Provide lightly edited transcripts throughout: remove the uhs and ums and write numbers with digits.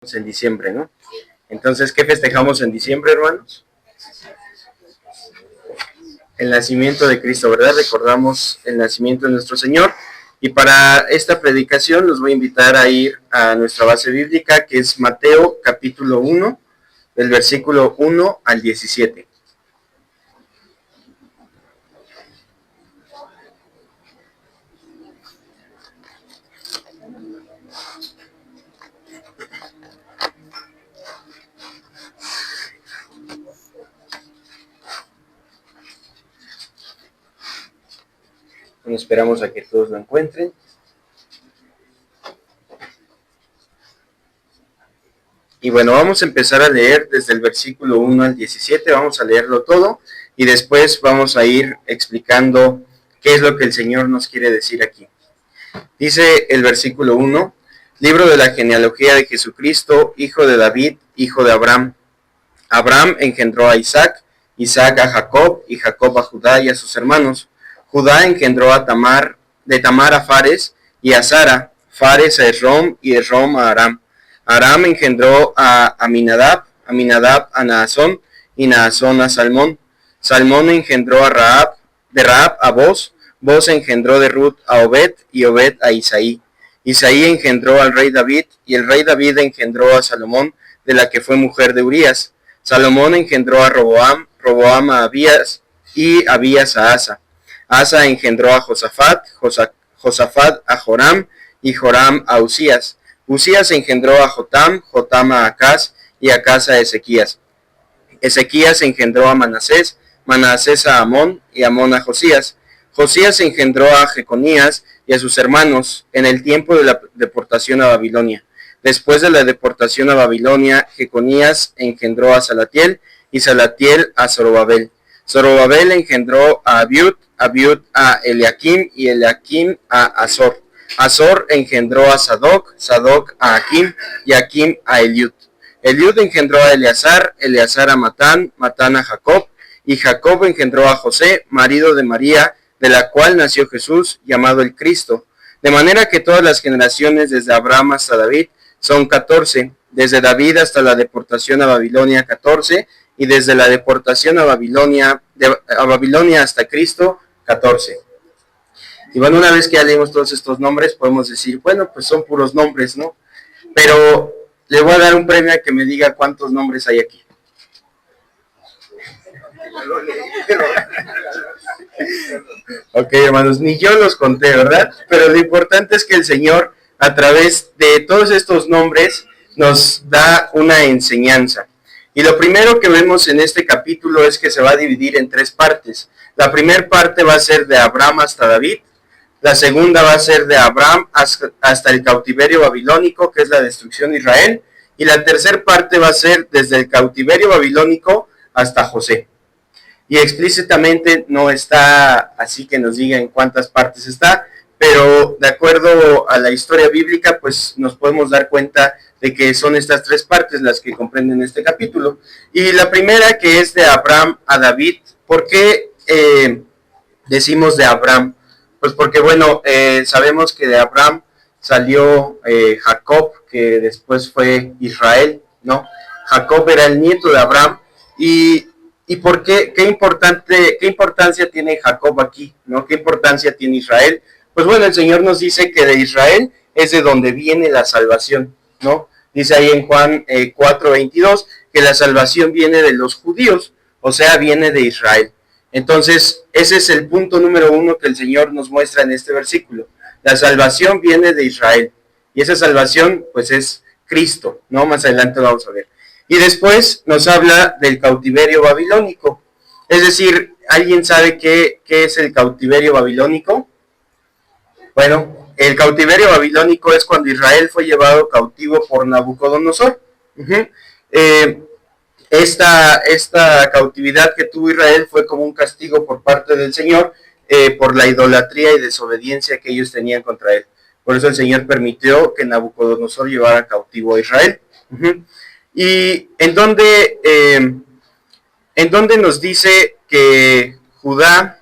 en diciembre, ¿no? Entonces, ¿qué festejamos en diciembre, hermanos? El nacimiento de Cristo, ¿verdad? Recordamos el nacimiento de nuestro Señor. Y para esta predicación los voy a invitar a ir a nuestra base bíblica, que es Mateo capítulo 1, del versículo 1 al 17. Bueno, esperamos a que todos lo encuentren. Y bueno, vamos a empezar a leer desde el versículo 1 al 17, vamos a leerlo todo y después vamos a ir explicando qué es lo que el Señor nos quiere decir aquí. Dice el versículo 1, libro de la genealogía de Jesucristo, hijo de David, hijo de Abraham. Abraham engendró a Isaac, Isaac a Jacob, y Jacob a Judá y a sus hermanos. Judá engendró a Tamar, de Tamar a Fares, y a Sara, Fares a Esrom, y Esrom a Aram. Aram engendró a Aminadab, Aminadab a Naasón, y Naasón a Salmón. Salmón engendró a Rahab, de Rahab a Boz, Boz engendró de Ruth a Obed, y Obed a Isaí. Isaí engendró al rey David, y el rey David engendró a Salomón, de la que fue mujer de Urías. Salomón engendró a Roboam, Roboam a Abías, y Abías a Asa. Asa engendró a Josafat, Josafat a Joram, y Joram a Usías. Usías engendró a Jotam, Jotam a Acaz, y Acaz a Ezequías. Ezequías engendró a Manasés, Manasés a Amón, y Amón a Josías. Josías engendró a Jeconías y a sus hermanos en el tiempo de la deportación a Babilonia. Después de la deportación a Babilonia, Jeconías engendró a Salatiel, y Salatiel a Zorobabel. Zorobabel engendró a Abiud, Abiud a Eliakim, y Eliakim a Azor. Azor engendró a Sadoc, Sadoc a Akim, y Akim a Eliud. Eliud engendró a Eleazar, Eleazar a Matán, Matán a Jacob, y Jacob engendró a José, marido de María, de la cual nació Jesús, llamado el Cristo. De manera que todas las generaciones desde Abraham hasta David son 14, desde David hasta la deportación a Babilonia 14, y desde la deportación a Babilonia hasta Cristo 14. Y bueno, una vez que ya leímos todos estos nombres, podemos decir, bueno, pues son puros nombres, ¿no? Pero le voy a dar un premio a que me diga cuántos nombres hay aquí. Ok, hermanos, ni yo los conté, ¿verdad? Pero lo importante es que el Señor, a través de todos estos nombres, nos da una enseñanza. Y lo primero que vemos en este capítulo es que se va a dividir en 3 partes. La primera parte va a ser de Abraham hasta David. La segunda va a ser de Abraham hasta el cautiverio babilónico, que es la destrucción de Israel. Y la tercera parte va a ser desde el cautiverio babilónico hasta José. Y explícitamente no está así que nos diga en cuántas partes está, pero de acuerdo a la historia bíblica, pues nos podemos dar cuenta de que son estas 3 partes las que comprenden este capítulo. Y la primera, que es de Abraham a David. ¿Por qué decimos de Abraham? Pues porque, bueno, sabemos que de Abraham salió Jacob, que después fue Israel, ¿no? Jacob era el nieto de Abraham. ¿Y por qué? ¿Qué importancia tiene Jacob aquí? ¿No? ¿Qué importancia tiene Israel? Pues bueno, el Señor nos dice que de Israel es de donde viene la salvación, ¿no? Dice ahí en Juan 4:22 que la salvación viene de los judíos, o sea, viene de Israel. Entonces, ese es el punto número 1 que el Señor nos muestra en este versículo. La salvación viene de Israel. Y esa salvación, pues, es Cristo, ¿no? Más adelante lo vamos a ver. Y después nos habla del cautiverio babilónico. Es decir, ¿alguien sabe qué es el cautiverio babilónico? Bueno, el cautiverio babilónico es cuando Israel fue llevado cautivo por Nabucodonosor. Esta cautividad que tuvo Israel fue como un castigo por parte del Señor por la idolatría y desobediencia que ellos tenían contra él. Por eso el Señor permitió que Nabucodonosor llevara cautivo a Israel. Y en donde nos dice que Judá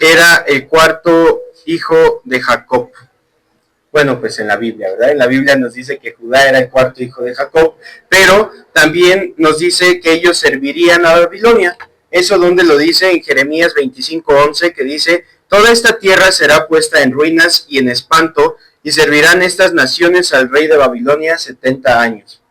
era el 4º hijo de Jacob. Bueno, pues en la Biblia, ¿verdad? En la Biblia nos dice que Judá era el cuarto hijo de Jacob, pero también nos dice que ellos servirían a Babilonia. Eso donde lo dice en Jeremías 25:11, que dice: toda esta tierra será puesta en ruinas y en espanto, y servirán estas naciones al rey de Babilonia 70 años.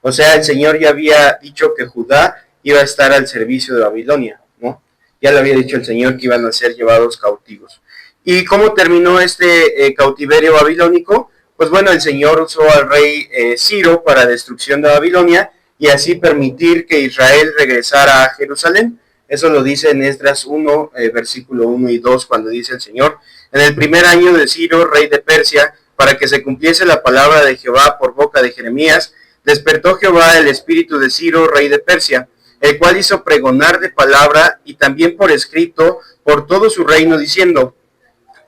O sea, el Señor ya había dicho que Judá iba a estar al servicio de Babilonia, ¿no? Ya lo había dicho el Señor que iban a ser llevados cautivos. ¿Y cómo terminó este cautiverio babilónico? Pues bueno, el Señor usó al rey Ciro para destrucción de Babilonia y así permitir que Israel regresara a Jerusalén. Eso lo dice en Esdras 1, versículo 1 y 2, cuando dice el Señor: en el primer año de Ciro, rey de Persia, para que se cumpliese la palabra de Jehová por boca de Jeremías, despertó Jehová el espíritu de Ciro, rey de Persia, el cual hizo pregonar de palabra y también por escrito por todo su reino, diciendo: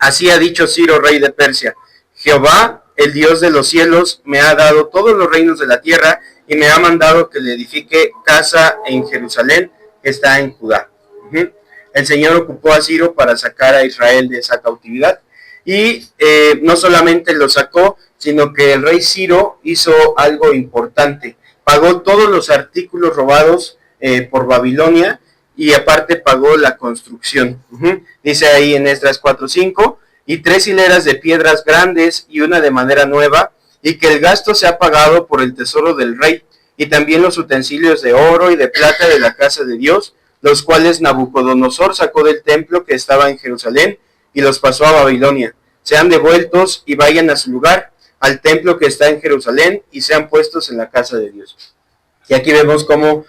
así ha dicho Ciro, rey de Persia: Jehová, el Dios de los cielos, me ha dado todos los reinos de la tierra y me ha mandado que le edifique casa en Jerusalén, que está en Judá. El Señor ocupó a Ciro para sacar a Israel de esa cautividad y no solamente lo sacó, sino que el rey Ciro hizo algo importante: pagó todos los artículos robados por Babilonia y aparte pagó la construcción. Dice ahí en Esdras 4:5: y 3 hileras de piedras grandes y una de madera nueva, y que el gasto se ha pagado por el tesoro del rey, y también los utensilios de oro y de plata de la casa de Dios, los cuales Nabucodonosor sacó del templo que estaba en Jerusalén y los pasó a Babilonia. Sean devueltos y vayan a su lugar, al templo que está en Jerusalén, y sean puestos en la casa de Dios. Y aquí vemos cómo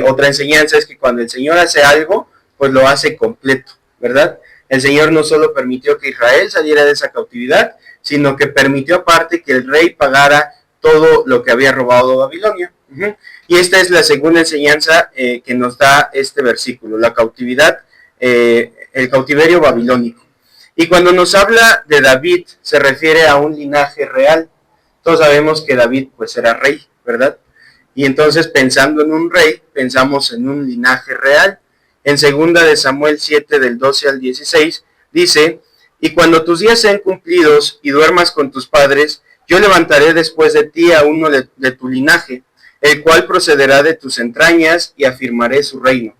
otra enseñanza es que cuando el Señor hace algo, pues lo hace completo, ¿verdad? El Señor no solo permitió que Israel saliera de esa cautividad, sino que permitió aparte que el rey pagara todo lo que había robado Babilonia. Y esta es la segunda enseñanza que nos da este versículo: la cautividad, el cautiverio babilónico. Y cuando nos habla de David, se refiere a un linaje real. Todos sabemos que David pues era rey, ¿verdad? Y entonces, pensando en un rey, pensamos en un linaje real. En 2 de Samuel 7, del 12 al 16, dice: y cuando tus días sean cumplidos y duermas con tus padres, yo levantaré después de ti a uno de tu linaje, el cual procederá de tus entrañas, y afirmaré su reino.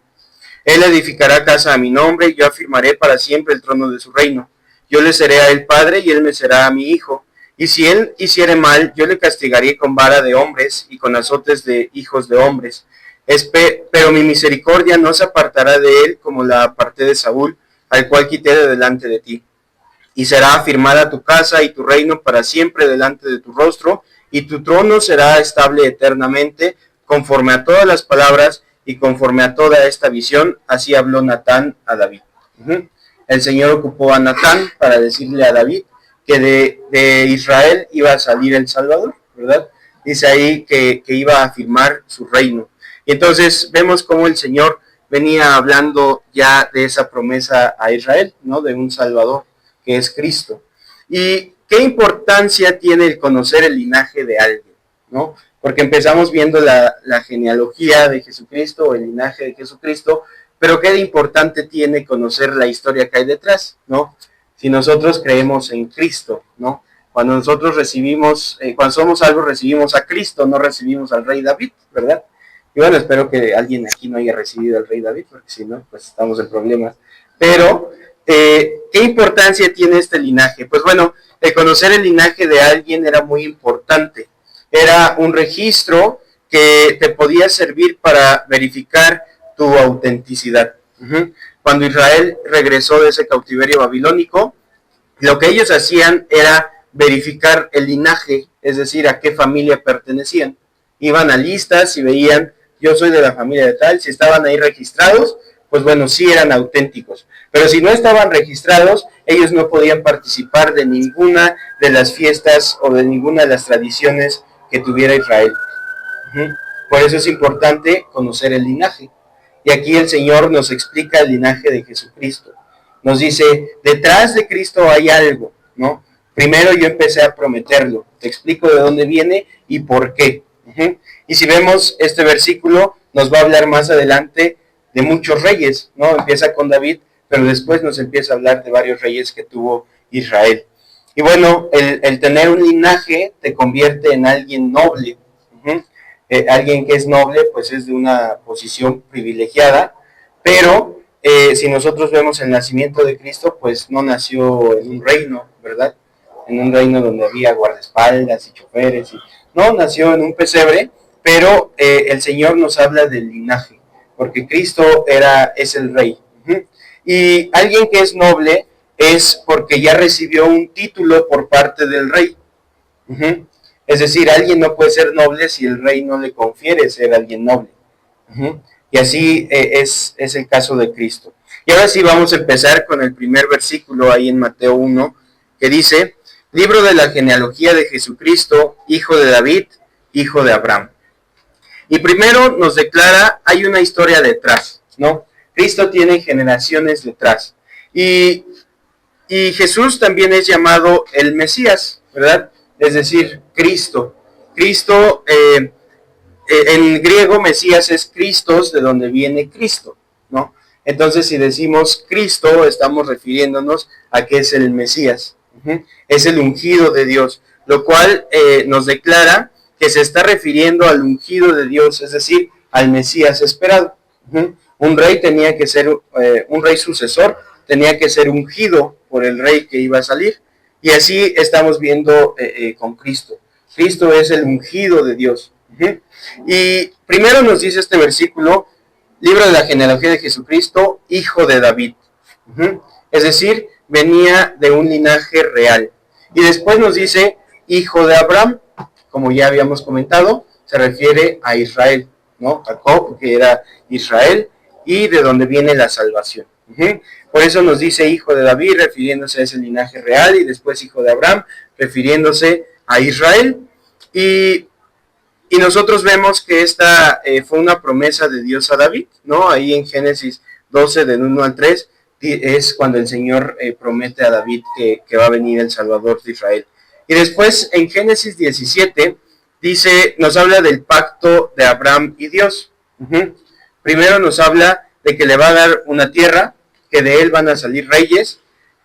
Él edificará casa a mi nombre, y yo afirmaré para siempre el trono de su reino. Yo le seré a él padre, y él me será a mi hijo. Y si él hiciere mal, yo le castigaré con vara de hombres y con azotes de hijos de hombres. Pero mi misericordia no se apartará de él como la aparté de Saúl, al cual quité de delante de ti. Y será afirmada tu casa y tu reino para siempre delante de tu rostro, y tu trono será estable eternamente, conforme a todas las palabras y conforme a toda esta visión. Así habló Natán a David. El Señor ocupó a Natán para decirle a David que de Israel iba a salir el Salvador, ¿verdad? Dice ahí que iba a afirmar su reino. Y entonces vemos cómo el Señor venía hablando ya de esa promesa a Israel, ¿no? De un Salvador, que es Cristo. ¿Y qué importancia tiene el conocer el linaje de alguien, ¿no? Porque empezamos viendo la genealogía de Jesucristo, o el linaje de Jesucristo, pero qué importante tiene conocer la historia que hay detrás, ¿no? Si nosotros creemos en Cristo, ¿no? Cuando nosotros recibimos, cuando somos salvos, recibimos a Cristo, no recibimos al rey David, ¿verdad? Y bueno, espero que alguien aquí no haya recibido al rey David, porque si no, pues estamos en problemas. Pero, ¿qué importancia tiene este linaje? Pues bueno, el conocer el linaje de alguien era muy importante. Era un registro que te podía servir para verificar tu autenticidad. Cuando Israel regresó de ese cautiverio babilónico, lo que ellos hacían era verificar el linaje, es decir, a qué familia pertenecían. Iban a listas y veían: yo soy de la familia de tal. Si estaban ahí registrados, pues bueno, sí eran auténticos. Pero si no estaban registrados, ellos no podían participar de ninguna de las fiestas o de ninguna de las tradiciones que tuviera Israel. Por eso es importante conocer el linaje. Y aquí el Señor nos explica el linaje de Jesucristo. Nos dice: detrás de Cristo hay algo, ¿no? Primero yo empecé a prometerlo. Te explico de dónde viene y por qué. Y si vemos este versículo, nos va a hablar más adelante de muchos reyes, ¿no? Empieza con David, pero después nos empieza a hablar de varios reyes que tuvo Israel. Y bueno, el tener un linaje te convierte en alguien noble. Uh-huh. Alguien que es noble, pues es de una posición privilegiada, pero si nosotros vemos el nacimiento de Cristo, pues no nació en un reino, ¿verdad? En un reino donde había guardaespaldas y choferes, no, nació en un pesebre, pero el Señor nos habla del linaje, porque Cristo es el rey. Uh-huh. Y alguien que es noble es porque ya recibió un título por parte del rey. Uh-huh. Es decir, alguien no puede ser noble si el rey no le confiere ser alguien noble. Uh-huh. Y así es el caso de Cristo. Y ahora sí vamos a empezar con el primer versículo ahí en Mateo 1, que dice, libro de la genealogía de Jesucristo, hijo de David, hijo de Abraham. Y primero nos declara, hay una historia detrás, ¿no? Cristo tiene generaciones detrás. Y Jesús también es llamado el Mesías, ¿verdad? Es decir, Cristo. Cristo, en griego Mesías es Christos, de donde viene Cristo, ¿no? Entonces, si decimos Cristo, estamos refiriéndonos a que es el Mesías. Uh-huh. Es el ungido de Dios, lo cual nos declara que se está refiriendo al ungido de Dios, es decir, al Mesías esperado. Uh-huh. Un rey tenía que ser, un rey sucesor, tenía que ser ungido por el rey que iba a salir. Y así estamos viendo con Cristo. Cristo es el ungido de Dios. Uh-huh. Y primero nos dice este versículo, libro de la genealogía de Jesucristo, hijo de David. Uh-huh. Es decir, venía de un linaje real. Y después nos dice, hijo de Abraham, como ya habíamos comentado, se refiere a Israel, ¿no? Jacob, que era Israel, y de donde viene la salvación. Uh-huh. Por eso nos dice hijo de David, refiriéndose a ese linaje real, y después hijo de Abraham, refiriéndose a Israel. Y nosotros vemos que esta fue una promesa de Dios a David, ¿no? Ahí en Génesis 12, del 1 al 3, es cuando el Señor promete a David que va a venir el Salvador de Israel. Y después en Génesis 17 dice, nos habla del pacto de Abraham y Dios. Uh-huh. Primero nos habla de que le va a dar una tierra, que de él van a salir reyes,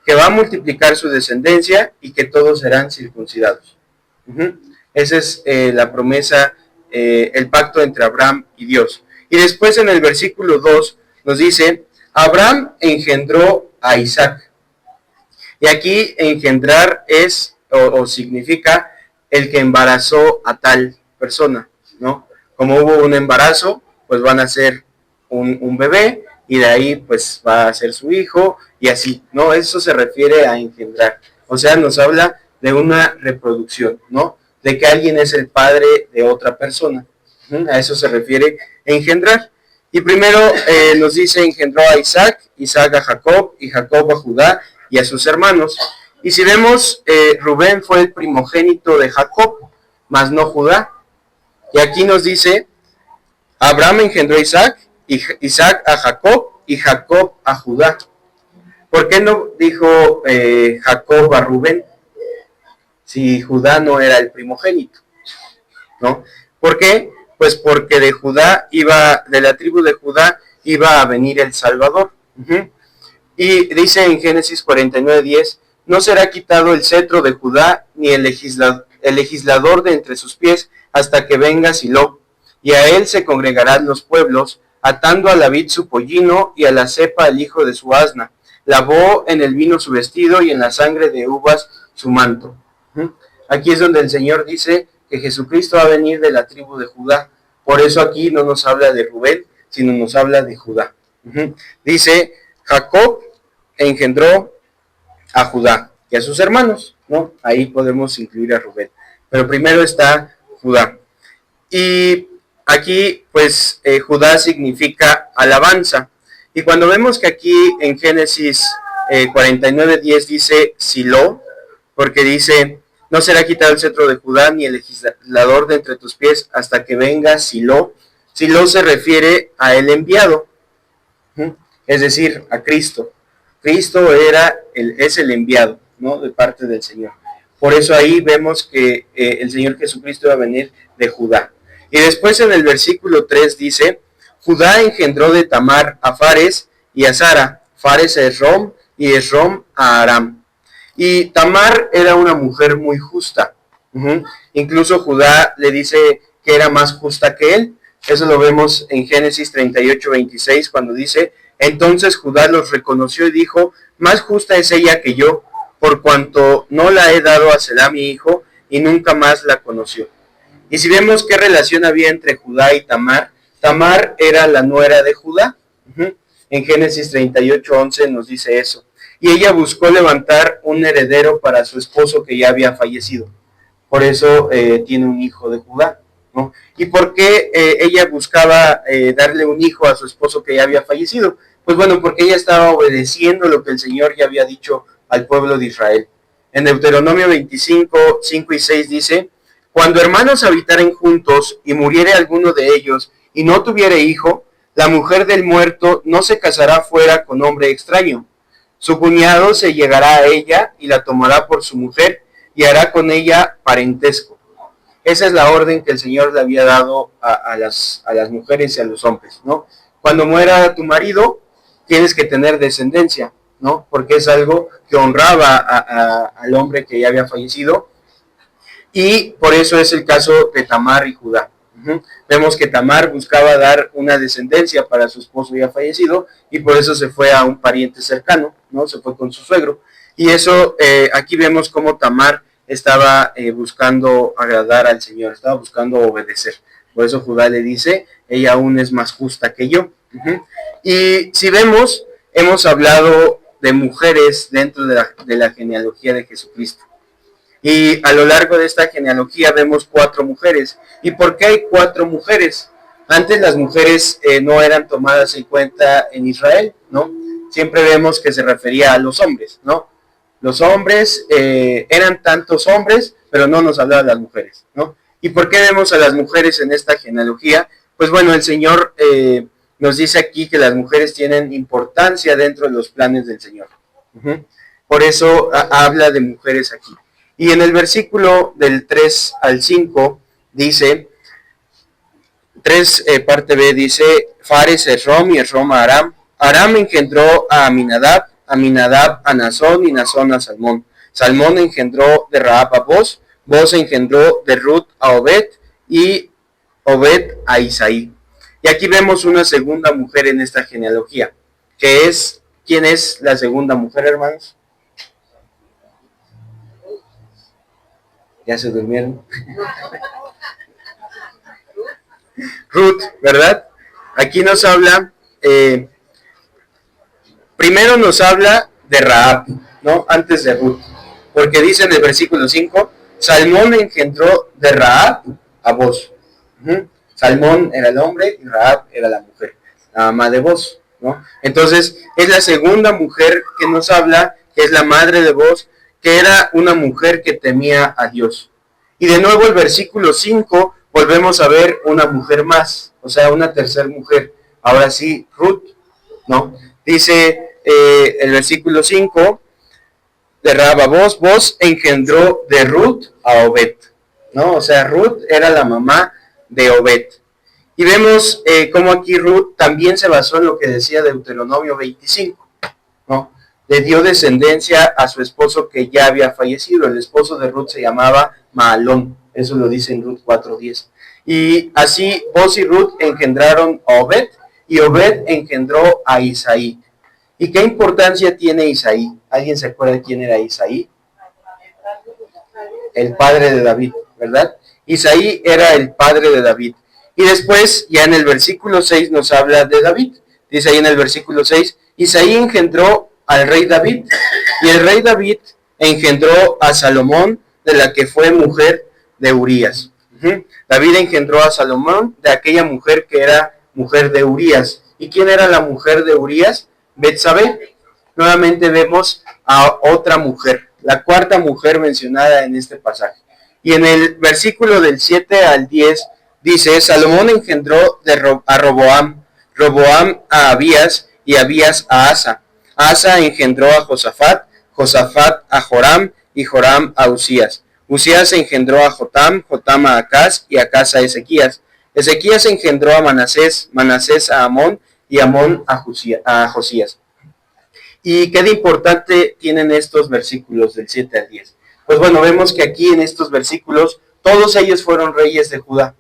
que va a multiplicar su descendencia y que todos serán circuncidados. Uh-huh. Esa es la promesa, el pacto entre Abraham y Dios. Y después en el versículo 2 nos dice, Abraham engendró a Isaac. Y aquí engendrar es o significa el que embarazó a tal persona, ¿no? Como hubo un embarazo, pues van a ser un bebé y de ahí pues va a ser su hijo y así, ¿no? Eso se refiere a engendrar. O sea, nos habla de una reproducción, ¿no? De que alguien es el padre de otra persona. A eso se refiere engendrar. Y primero nos dice engendró a Isaac, Isaac a Jacob y Jacob a Judá y a sus hermanos. Y si vemos, Rubén fue el primogénito de Jacob, mas no Judá. Y aquí nos dice, Abraham engendró a Isaac, y Isaac a Jacob y Jacob a Judá. ¿Por qué no dijo Jacob a Rubén? Si Judá no era el primogénito, ¿no? ¿Por qué? Pues porque de la tribu de Judá iba a venir el Salvador. Uh-huh. Y dice en Génesis 49:10, no será quitado el cetro de Judá, ni el legislador de entre sus pies, hasta que venga Silo, y a él se congregarán los pueblos, atando a la vid su pollino, y a la cepa el hijo de su asna. Lavó en el vino su vestido, y en la sangre de uvas su manto. Aquí es donde el Señor dice que Jesucristo va a venir de la tribu de Judá. Por eso aquí no nos habla de Rubén, sino nos habla de Judá. Dice, Jacob engendró a Judá y a sus hermanos, ¿no? Ahí podemos incluir a Rubén. Pero primero está Judá. Y aquí, pues, Judá significa alabanza. Y cuando vemos que aquí en Génesis 49:10 dice Silo, porque dice, no será quitado el cetro de Judá ni el legislador de entre tus pies hasta que venga Silo. Silo se refiere a el enviado, es decir, a Cristo. Cristo es el enviado, ¿no? De parte del Señor. Por eso ahí vemos que el Señor Jesucristo va a venir de Judá. Y después en el versículo 3 dice, Judá engendró de Tamar a Fares y a Zara, Fares a Esrom y Esrom a Aram. Y Tamar era una mujer muy justa. Incluso Judá le dice que era más justa que él. Eso lo vemos en Génesis 38:26, cuando dice: entonces Judá los reconoció y dijo: más justa es ella que yo, por cuanto no la he dado a Selá mi hijo, y nunca más la conoció. Y si vemos qué relación había entre Judá y Tamar, Tamar era la nuera de Judá. En Génesis 38:11 nos dice eso. Y ella buscó levantar un heredero para su esposo que ya había fallecido. Por eso tiene un hijo de Judá, ¿no? ¿Y por qué ella buscaba darle un hijo a su esposo que ya había fallecido? Pues bueno, porque ella estaba obedeciendo lo que el Señor ya había dicho al pueblo de Israel. En Deuteronomio 25, 5 y 6 dice: cuando hermanos habitaren juntos y muriere alguno de ellos y no tuviere hijo, la mujer del muerto no se casará fuera con hombre extraño. Su cuñado se llegará a ella y la tomará por su mujer y hará con ella parentesco. Esa es la orden que el Señor le había dado a las mujeres y a los hombres, ¿no? Cuando muera tu marido, tienes que tener descendencia, ¿no? Porque es algo que honraba al hombre que ya había fallecido. Y por eso es el caso de Tamar y Judá. Vemos que Tamar buscaba dar una descendencia para su esposo ya fallecido, y por eso se fue a un pariente cercano, ¿no? Se fue con su suegro. Y eso, aquí vemos cómo Tamar estaba buscando agradar al Señor, estaba buscando obedecer. Por eso Judá le dice: ella aún es más justa que yo. Y si vemos, hemos hablado de mujeres dentro de la genealogía de Jesucristo. Y a lo largo de esta genealogía vemos 4 mujeres. ¿Y por qué hay 4 mujeres? Antes las mujeres no eran tomadas en cuenta en Israel, ¿no? Siempre vemos que se refería a los hombres, ¿no? Los hombres eran tantos hombres, pero no nos hablaba de las mujeres, ¿no? ¿Y por qué vemos a las mujeres en esta genealogía? Pues bueno, el Señor nos dice aquí que las mujeres tienen importancia dentro de los planes del Señor. Por eso habla de mujeres aquí. Y en el versículo del 3 al 5 dice, 3 parte B dice: Fares, Esrom y Esrom a Aram. Aram engendró a Aminadab, Aminadab a Nazón y Nazón a Salmón. Salmón engendró de Rahab a Boz, Boz engendró de Ruth a Obed y Obed a Isaí. Y aquí vemos una segunda mujer en esta genealogía, que es, ¿quién es la segunda mujer, hermanos? Ya se durmieron. Ruth, ¿verdad? Aquí nos habla, primero nos habla de Rahab, ¿no? Antes de Ruth, porque dice en el versículo 5, Salmón engendró de Rahab a Boz. Salmón era el hombre y Rahab era la mujer, la mamá de Boz, ¿no? Entonces es la segunda mujer que nos habla, que es la madre de Boz, que era una mujer que temía a Dios. Y de nuevo el versículo 5 volvemos a ver una mujer más, o sea, una tercera mujer, ahora sí, Ruth, ¿no? Dice el versículo 5, de Rahab a Boz, Boz engendró de Ruth a Obed, ¿no? O sea, Ruth era la mamá de Obed. Y vemos cómo aquí Ruth también se basó en lo que decía Deuteronomio 25, ¿no? Le dio descendencia a su esposo que ya había fallecido. El esposo de Ruth se llamaba Mahalón, eso lo dice en Ruth 4:10. Y así Boz y Ruth engendraron a Obed, y Obed engendró a Isaí. ¿Y qué importancia tiene Isaí? ¿Alguien se acuerda de quién era Isaí? El padre de David, ¿verdad? Isaí era el padre de David. Y después, ya en el versículo 6 nos habla de David. Dice ahí en el versículo 6, Isaí engendró al rey David, y el rey David engendró a Salomón, de la que fue mujer de Urías. David engendró a Salomón de aquella mujer que era mujer de Urías. ¿Y quién era la mujer de Urías? Betsabé. Nuevamente vemos a otra mujer, la cuarta mujer mencionada en este pasaje. Y en el versículo del 7 al 10 dice: Salomón engendró a Roboam, Roboam a Abías, y Abías a Asa. Asa engendró a Josafat, Josafat a Joram, y Joram a Usías. Usías engendró a Jotam, Jotam a Acaz, y Acaz a Ezequías. Ezequías engendró a Manasés, Manasés a Amón, y Amón a Josías. ¿Y qué de importante tienen estos versículos del 7 al 10? Pues bueno, vemos que aquí en estos versículos todos ellos fueron reyes de Judá.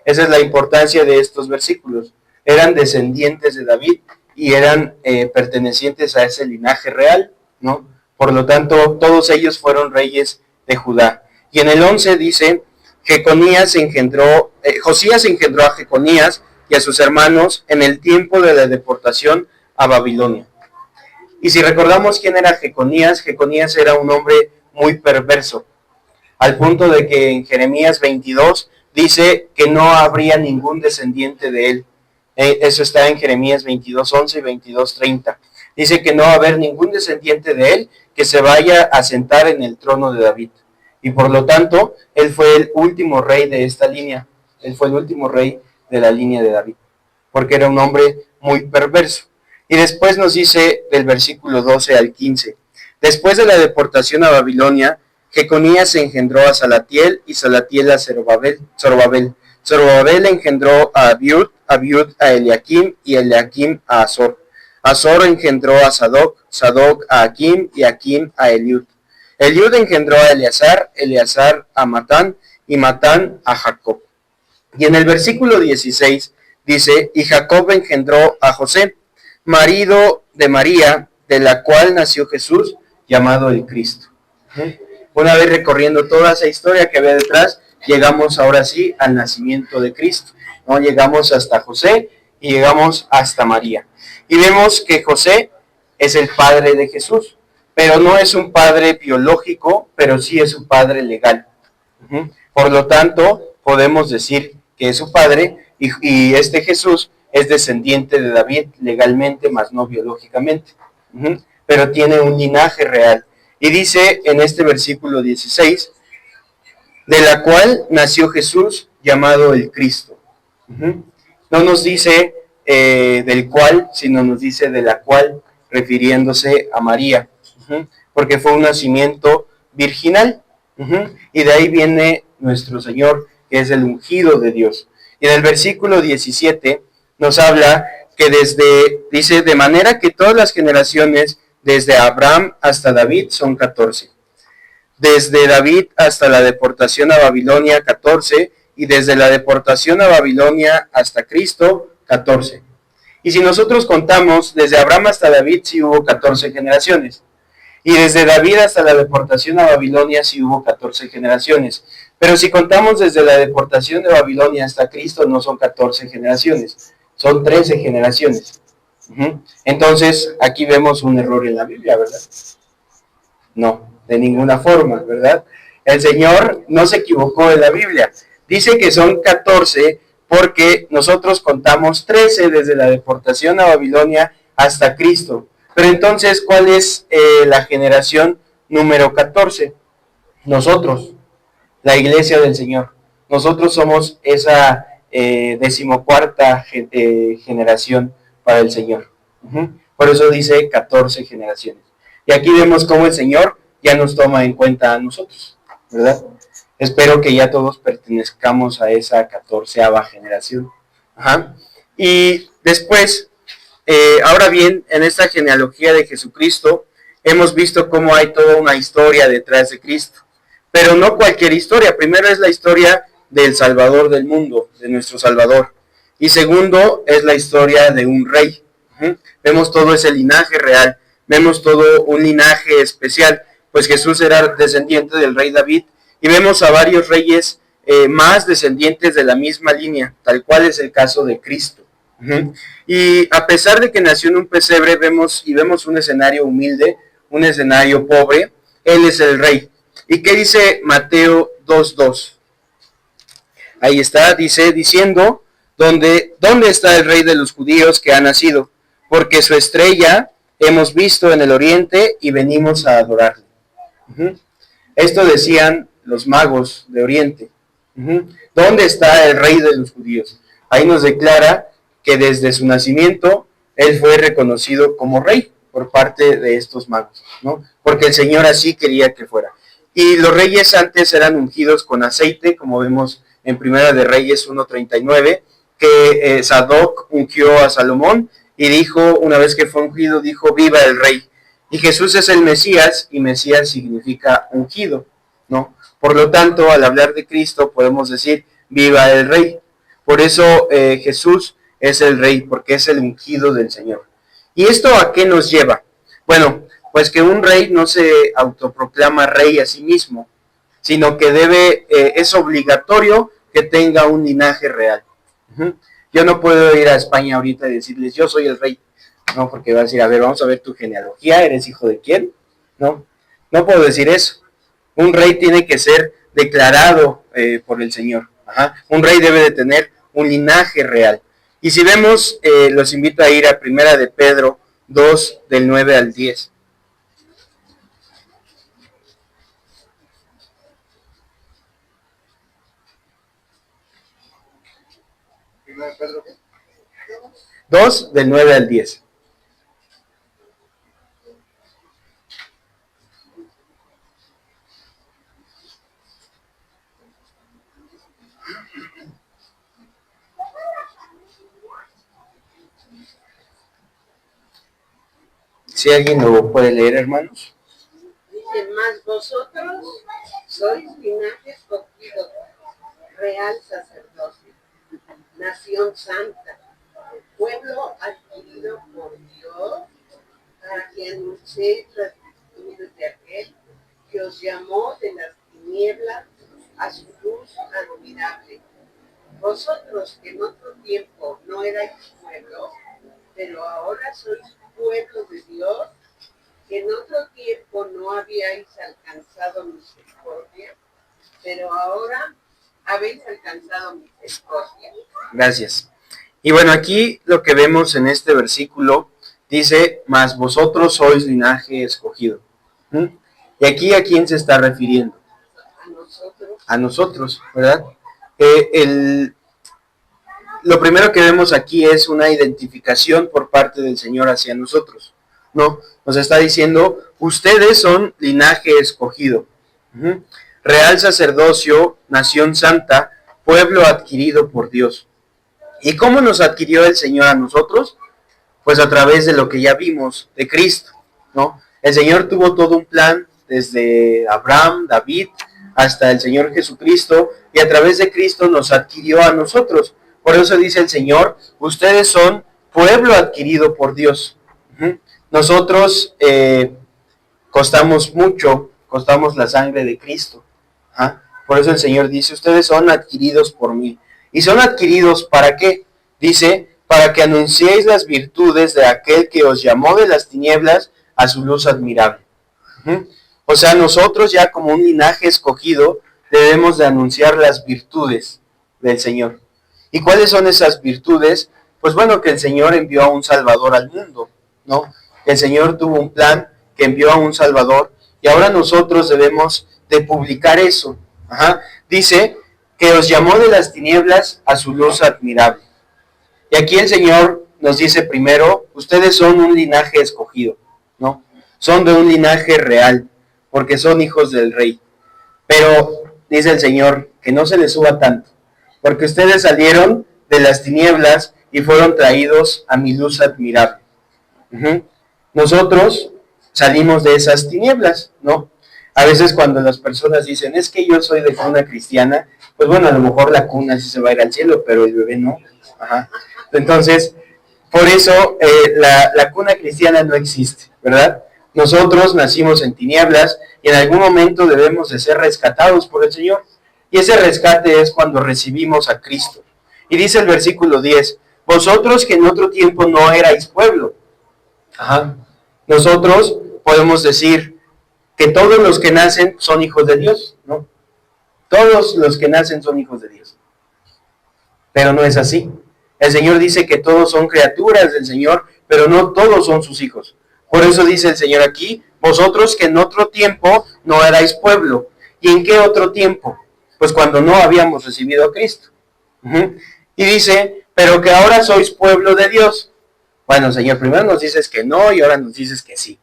Esa es la importancia de estos versículos. Eran descendientes de David y eran pertenecientes a ese linaje real, ¿no? Por lo tanto, todos ellos fueron reyes de Judá. Y en el 11 dice, Josías engendró a Jeconías y a sus hermanos en el tiempo de la deportación a Babilonia. Y si recordamos quién era Jeconías, Jeconías era un hombre muy perverso, al punto de que en Jeremías 22 dice que no habría ningún descendiente de él. Eso está en Jeremías 22:11 y 22:30. Dice que no va a haber ningún descendiente de él que se vaya a sentar en el trono de David. Y por lo tanto, él fue el último rey de esta línea. Él fue el último rey de la línea de David, porque era un hombre muy perverso. Y después nos dice del versículo 12 al 15, después de la deportación a Babilonia, Jeconías engendró a Salatiel y Salatiel a Zorobabel. Zorobabel engendró a Abiud a Eliakim y Eliakim a Azor. Azor engendró a Sadoc, Sadoc a Akim y Akim a Eliud. Eliud engendró a Eleazar a Matán y Matán a Jacob. Y en el versículo 16 dice, y Jacob engendró a José, marido de María, de la cual nació Jesús, llamado el Cristo. Una vez recorriendo toda esa historia que había detrás, llegamos ahora sí al nacimiento de Cristo, ¿no? Llegamos hasta José y llegamos hasta María. Y vemos que José es el padre de Jesús, pero no es un padre biológico, pero sí es un padre legal. Por lo tanto, podemos decir que es su padre y este Jesús es descendiente de David legalmente, mas no biológicamente. Pero tiene un linaje real. Y dice en este versículo 16, de la cual nació Jesús llamado el Cristo. No nos dice del cual, sino nos dice de la cual, refiriéndose a María, porque fue un nacimiento virginal. Y de ahí viene nuestro Señor, que es el ungido de Dios. Y en el versículo 17 nos habla que dice, de manera que todas las generaciones, desde Abraham hasta David, son 14. Desde David hasta la deportación a Babilonia, 14, y desde la deportación a Babilonia hasta Cristo, 14. Y si nosotros contamos, desde Abraham hasta David sí hubo 14 generaciones. Y desde David hasta la deportación a Babilonia sí hubo 14 generaciones. Pero si contamos desde la deportación de Babilonia hasta Cristo, no son 14 generaciones, son 13 generaciones. Entonces, aquí vemos un error en la Biblia, ¿verdad? No, de ninguna forma, ¿verdad? El Señor no se equivocó en la Biblia. Dice que son 14 porque nosotros contamos 13 desde la deportación a Babilonia hasta Cristo. Pero entonces, ¿cuál es la generación número 14? Nosotros, la iglesia del Señor. Nosotros somos esa 14ª generación para el Señor. Por eso dice 14 generaciones. Y aquí vemos cómo el Señor ya nos toma en cuenta a nosotros, ¿verdad? Espero que ya todos pertenezcamos a esa 14ª generación. Y después, ahora bien, en esta genealogía de Jesucristo, hemos visto cómo hay toda una historia detrás de Cristo. Pero no cualquier historia. Primero es la historia del Salvador del mundo, de nuestro Salvador. Y segundo es la historia de un rey. Vemos todo ese linaje real, vemos todo un linaje especial, pues Jesús era descendiente del rey David, y vemos a varios reyes más descendientes de la misma línea, tal cual es el caso de Cristo. Y a pesar de que nació en un pesebre, vemos un escenario humilde, un escenario pobre, Él es el rey. ¿Y qué dice Mateo 2:2? Ahí está, diciendo, ¿dónde está el rey de los judíos que ha nacido? Porque su estrella hemos visto en el oriente y venimos a adorarle. Esto decían los magos de oriente. ¿Dónde está el rey de los judíos? Ahí nos declara que desde su nacimiento él fue reconocido como rey por parte de estos magos, ¿no? Porque el Señor así quería que fuera. Y los reyes antes eran ungidos con aceite, como vemos en Primera de Reyes 1:39, que Sadoc ungió a Salomón y dijo, una vez que fue ungido, dijo, viva el rey. Y Jesús es el Mesías, y Mesías significa ungido, ¿no? Por lo tanto, al hablar de Cristo, podemos decir, viva el rey. Por eso Jesús es el rey, porque es el ungido del Señor. ¿Y esto a qué nos lleva? Bueno, pues que un rey no se autoproclama rey a sí mismo, sino que es obligatorio que tenga un linaje real. Yo no puedo ir a España ahorita y decirles, yo soy el rey, no, porque va a decir, a ver, vamos a ver tu genealogía, ¿eres hijo de quién? No, no puedo decir eso. Un rey tiene que ser declarado por el Señor. Un rey debe de tener un linaje real. Y si vemos, los invito a ir a 1 de Pedro 2, del 9 al 10. Pedro 2, del 9 al 10. Si alguien lo puede leer, hermanos. Dice, más vosotros sois linaje escogido, real sacerdocio, nación santa, pueblo adquirido por Dios, para que anunciéis las virtudes de aquel que os llamó de las tinieblas a su luz admirable. Vosotros que en otro tiempo no erais pueblo, pero ahora sois pueblo de Dios, que en otro tiempo no habíais alcanzado misericordia, pero ahora habéis alcanzado misericordia. Gracias. Y bueno, aquí lo que vemos en este versículo dice, mas vosotros sois linaje escogido. Y aquí, ¿a quién se está refiriendo? A nosotros. A nosotros, ¿verdad? Lo primero que vemos aquí es una identificación por parte del Señor hacia nosotros, ¿no? Nos está diciendo, ustedes son linaje escogido, real sacerdocio, nación santa, pueblo adquirido por Dios. ¿Y cómo nos adquirió el Señor a nosotros? Pues a través de lo que ya vimos de Cristo, ¿no? El Señor tuvo todo un plan desde Abraham, David, hasta el Señor Jesucristo, y a través de Cristo nos adquirió a nosotros. Por eso dice el Señor, ustedes son pueblo adquirido por Dios. Nosotros costamos mucho, costamos la sangre de Cristo. Por eso el Señor dice, ustedes son adquiridos por mí. ¿Y son adquiridos para qué? Dice, para que anunciéis las virtudes de aquel que os llamó de las tinieblas a su luz admirable. O sea, nosotros ya como un linaje escogido debemos de anunciar las virtudes del Señor. ¿Y cuáles son esas virtudes? Pues bueno, que el Señor envió a un Salvador al mundo, ¿no? El Señor tuvo un plan que envió a un Salvador y ahora nosotros debemos de publicar eso. Dice que os llamó de las tinieblas a su luz admirable. Y aquí el Señor nos dice primero, ustedes son un linaje escogido, ¿no? Son de un linaje real, porque son hijos del Rey. Pero dice el Señor que no se les suba tanto, porque ustedes salieron de las tinieblas y fueron traídos a mi luz admirable. Nosotros salimos de esas tinieblas, ¿no? A veces cuando las personas dicen, es que yo soy de cuna cristiana, pues bueno, a lo mejor la cuna sí se va a ir al cielo, pero el bebé no. Entonces, por eso la cuna cristiana no existe, ¿verdad? Nosotros nacimos en tinieblas y en algún momento debemos de ser rescatados por el Señor. Y ese rescate es cuando recibimos a Cristo. Y dice el versículo 10, vosotros que en otro tiempo no erais pueblo. Nosotros podemos decir que todos los que nacen son hijos de Dios, ¿no? Todos los que nacen son hijos de Dios. Pero no es así. El Señor dice que todos son criaturas del Señor, pero no todos son sus hijos. Por eso dice el Señor aquí, vosotros que en otro tiempo no erais pueblo. ¿Y en qué otro tiempo? Pues cuando no habíamos recibido a Cristo. Y dice, pero que ahora sois pueblo de Dios. Bueno, Señor, primero nos dices que no y ahora nos dices que sí.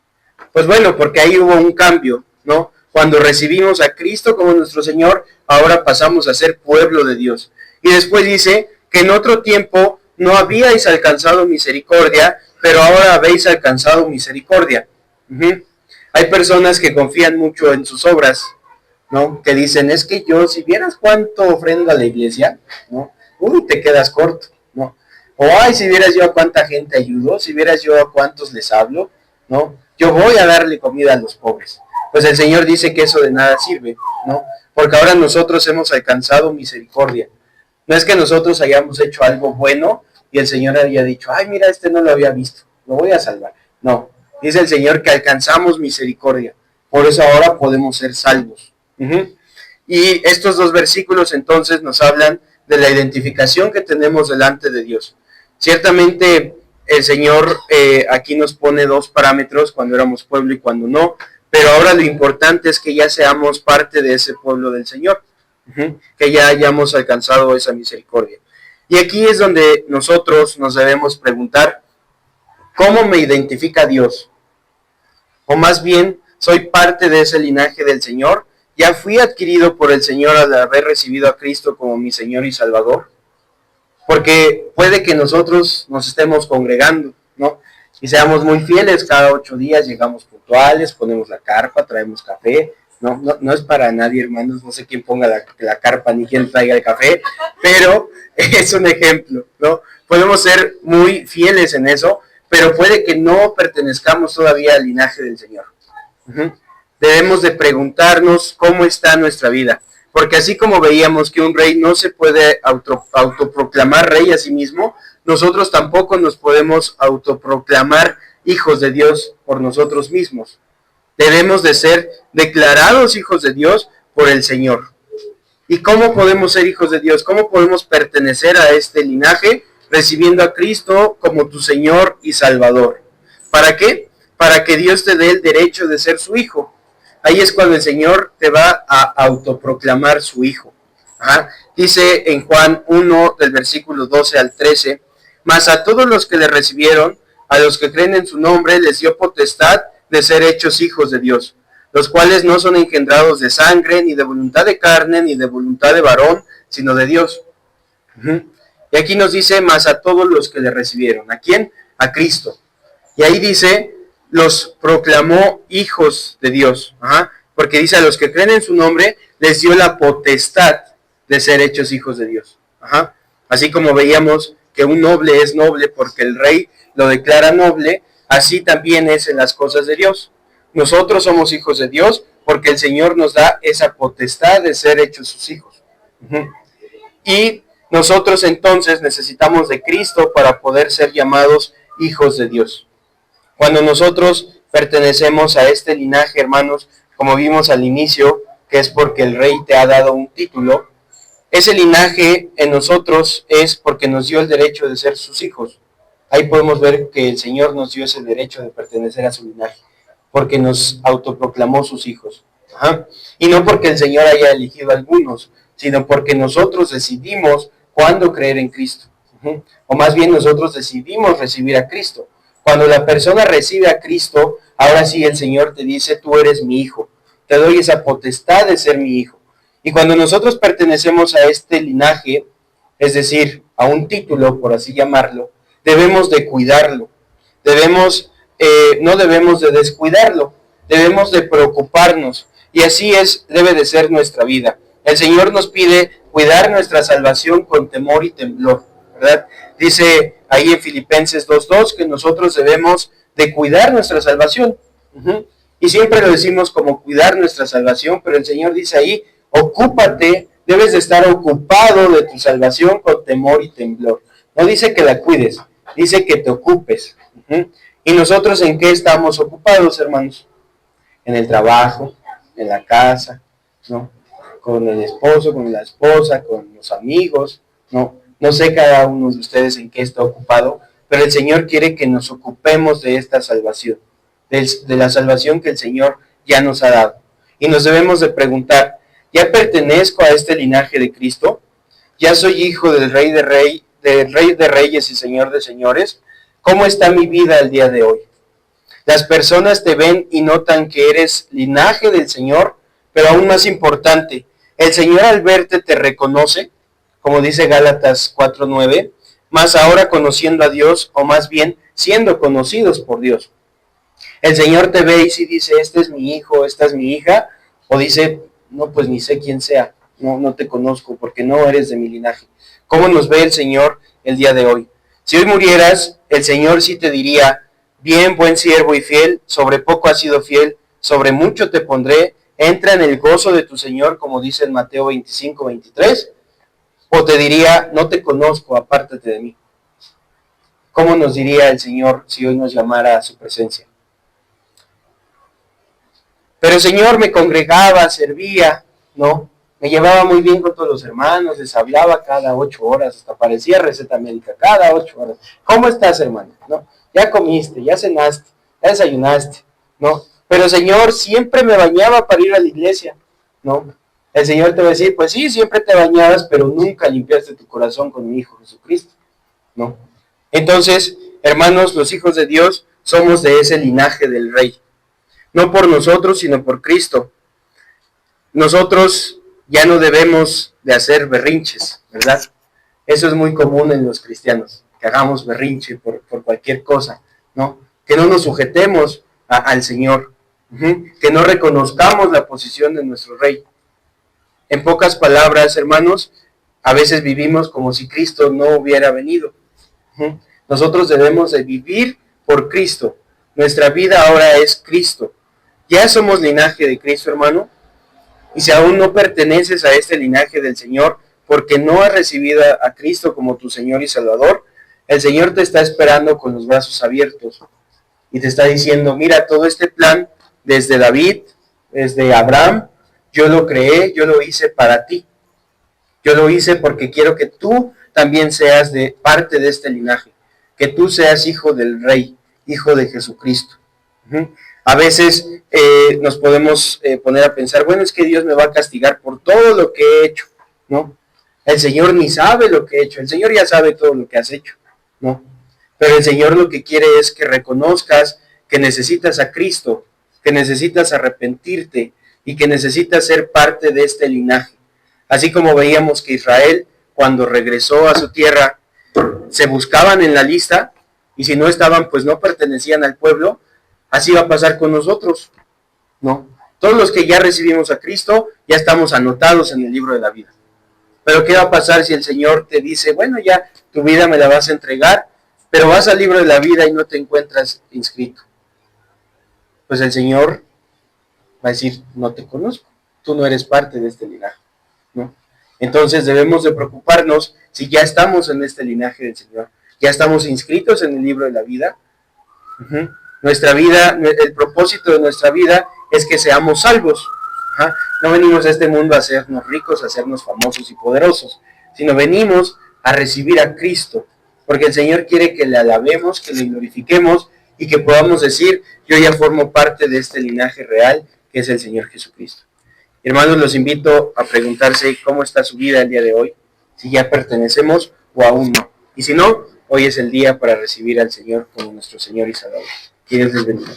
Pues bueno, porque ahí hubo un cambio, ¿no? Cuando recibimos a Cristo como nuestro Señor, ahora pasamos a ser pueblo de Dios. Y después dice que en otro tiempo no habíais alcanzado misericordia, pero ahora habéis alcanzado misericordia. Hay personas que confían mucho en sus obras, ¿no? Que dicen, es que yo, si vieras cuánto ofrenda a la iglesia, ¿no? Uy, te quedas corto, ¿no? O, ay, si vieras yo a cuánta gente ayudo, si vieras yo a cuántos les hablo, ¿no? Yo voy a darle comida a los pobres. Pues el Señor dice que eso de nada sirve, ¿no? Porque ahora nosotros hemos alcanzado misericordia. No es que nosotros hayamos hecho algo bueno y el Señor haya dicho, ay, mira, este no lo había visto, lo voy a salvar. No, dice el Señor que alcanzamos misericordia. Por eso ahora podemos ser salvos. Y estos dos versículos entonces nos hablan de la identificación que tenemos delante de Dios. Ciertamente el Señor aquí nos pone dos parámetros, cuando éramos pueblo y cuando no, pero ahora lo importante es que ya seamos parte de ese pueblo del Señor, que ya hayamos alcanzado esa misericordia. Y aquí es donde nosotros nos debemos preguntar, ¿cómo me identifica Dios? O más bien, ¿soy parte de ese linaje del Señor? ¿Ya fui adquirido por el Señor al haber recibido a Cristo como mi Señor y Salvador? Porque puede que nosotros nos estemos congregando, ¿no? Y seamos muy fieles, cada 8 días llegamos puntuales, ponemos la carpa, traemos café. No es para nadie, hermanos, no sé quién ponga la carpa ni quién traiga el café, pero es un ejemplo, ¿no? Podemos ser muy fieles en eso, pero puede que no pertenezcamos todavía al linaje del Señor. Debemos de preguntarnos cómo está nuestra vida, porque así como veíamos que un rey no se puede autoproclamar rey a sí mismo, nosotros tampoco nos podemos autoproclamar hijos de Dios por nosotros mismos. Debemos de ser declarados hijos de Dios por el Señor. ¿Y cómo podemos ser hijos de Dios? ¿Cómo podemos pertenecer a este linaje? Recibiendo a Cristo como tu Señor y Salvador. ¿Para qué? Para que Dios te dé el derecho de ser su hijo. Ahí es cuando el Señor te va a autoproclamar su hijo. Dice en Juan 1, del versículo 12 al 13, mas a todos los que le recibieron, a los que creen en su nombre, les dio potestad de ser hechos hijos de Dios, los cuales no son engendrados de sangre, ni de voluntad de carne, ni de voluntad de varón, sino de Dios. Y aquí nos dice, más a todos los que le recibieron. ¿A quién? A Cristo. Y ahí dice, los proclamó hijos de Dios. Porque dice, a los que creen en su nombre, les dio la potestad de ser hechos hijos de Dios. Así como veíamos que un noble es noble porque el rey lo declara noble, así también es en las cosas de Dios. Nosotros somos hijos de Dios porque el Señor nos da esa potestad de ser hechos sus hijos. Y nosotros entonces necesitamos de Cristo para poder ser llamados hijos de Dios. Cuando nosotros pertenecemos a este linaje, hermanos, como vimos al inicio, que es porque el rey te ha dado un título, ese linaje en nosotros es porque nos dio el derecho de ser sus hijos. Ahí podemos ver que el Señor nos dio ese derecho de pertenecer a su linaje, porque nos autoproclamó sus hijos. Y no porque el Señor haya elegido a algunos, sino porque nosotros decidimos cuándo creer en Cristo. O más bien nosotros decidimos recibir a Cristo. Cuando la persona recibe a Cristo, ahora sí el Señor te dice, tú eres mi hijo. Te doy esa potestad de ser mi hijo. Y cuando nosotros pertenecemos a este linaje, es decir, a un título, por así llamarlo, debemos de cuidarlo. No debemos de descuidarlo. Debemos de preocuparnos. Y así debe de ser nuestra vida. El Señor nos pide cuidar nuestra salvación con temor y temblor, ¿verdad? Dice ahí en Filipenses 2:2 que nosotros debemos de cuidar nuestra salvación. Y siempre lo decimos como cuidar nuestra salvación, pero el Señor dice ahí, ocúpate, debes de estar ocupado de tu salvación con temor y temblor. No dice que la cuides, dice que te ocupes. ¿Y nosotros en qué estamos ocupados, hermanos? En el trabajo, en la casa, ¿no? Con el esposo, con la esposa, con los amigos, no sé cada uno de ustedes en qué está ocupado, pero el Señor quiere que nos ocupemos de esta salvación, de la salvación que el Señor ya nos ha dado. Y nos debemos de preguntar, ¿ya pertenezco a este linaje de Cristo? ¿Ya soy hijo del Rey de Reyes y Señor de Señores? ¿Cómo está mi vida el día de hoy? Las personas te ven y notan que eres linaje del Señor, pero aún más importante, el Señor al verte te reconoce, como dice Gálatas 4:9, más ahora conociendo a Dios, o más bien siendo conocidos por Dios. El Señor te ve y si dice, este es mi hijo, esta es mi hija, o dice, no, pues ni sé quién sea, no te conozco porque no eres de mi linaje. ¿Cómo nos ve el Señor el día de hoy? Si hoy murieras, el Señor sí te diría, bien, buen siervo y fiel, sobre poco has sido fiel, sobre mucho te pondré, entra en el gozo de tu Señor, como dice en Mateo 25, 23, o te diría, no te conozco, apártate de mí. ¿Cómo nos diría el Señor si hoy nos llamara a su presencia? Pero el Señor me congregaba, servía, ¿no? Me llevaba muy bien con todos los hermanos, les hablaba cada 8 horas, hasta parecía receta médica, cada 8 horas. ¿Cómo estás, hermano? ¿No? Ya comiste, ya cenaste, ya desayunaste, ¿no? Pero el Señor siempre me bañaba para ir a la iglesia, ¿no? El Señor te va a decir, pues sí, siempre te bañabas, pero nunca limpiaste tu corazón con mi Hijo Jesucristo, ¿no? Entonces, hermanos, los hijos de Dios somos de ese linaje del Rey. No por nosotros, sino por Cristo. Nosotros ya no debemos de hacer berrinches, ¿verdad? Eso es muy común en los cristianos, que hagamos berrinche por cualquier cosa, ¿no? Que no nos sujetemos al Señor, que no reconozcamos la posición de nuestro Rey. En pocas palabras, hermanos, a veces vivimos como si Cristo no hubiera venido. Nosotros debemos de vivir por Cristo. Nuestra vida ahora es Cristo. Ya somos linaje de Cristo, hermano, y si aún no perteneces a este linaje del Señor, porque no has recibido a Cristo como tu Señor y Salvador, el Señor te está esperando con los brazos abiertos y te está diciendo, mira, todo este plan, desde David, desde Abraham, yo lo creé, yo lo hice para ti. Yo lo hice porque quiero que tú también seas de parte de este linaje, que tú seas hijo del Rey, hijo de Jesucristo. A veces nos podemos poner a pensar, bueno, es que Dios me va a castigar por todo lo que he hecho, ¿no? El Señor ni sabe lo que he hecho, el Señor ya sabe todo lo que has hecho, ¿no? Pero el Señor lo que quiere es que reconozcas que necesitas a Cristo, que necesitas arrepentirte y que necesitas ser parte de este linaje. Así como veíamos que Israel, cuando regresó a su tierra, se buscaban en la lista y si no estaban, pues no pertenecían al pueblo. Así va a pasar con nosotros, ¿no? Todos los que ya recibimos a Cristo, ya estamos anotados en el libro de la vida. Pero ¿qué va a pasar si el Señor te dice, bueno, ya tu vida me la vas a entregar, pero vas al libro de la vida y no te encuentras inscrito? Pues el Señor va a decir, no te conozco, tú no eres parte de este linaje, ¿no? Entonces debemos de preocuparnos si ya estamos en este linaje del Señor, ya estamos inscritos en el libro de la vida. Nuestra vida, el propósito de nuestra vida es que seamos salvos. No venimos a este mundo a hacernos ricos, a hacernos famosos y poderosos, sino venimos a recibir a Cristo, porque el Señor quiere que le alabemos, que le glorifiquemos y que podamos decir, yo ya formo parte de este linaje real que es el Señor Jesucristo. Hermanos, los invito a preguntarse cómo está su vida el día de hoy, si ya pertenecemos o aún no. Y si no, hoy es el día para recibir al Señor como nuestro Señor y Salvador. Que Dios les bendiga.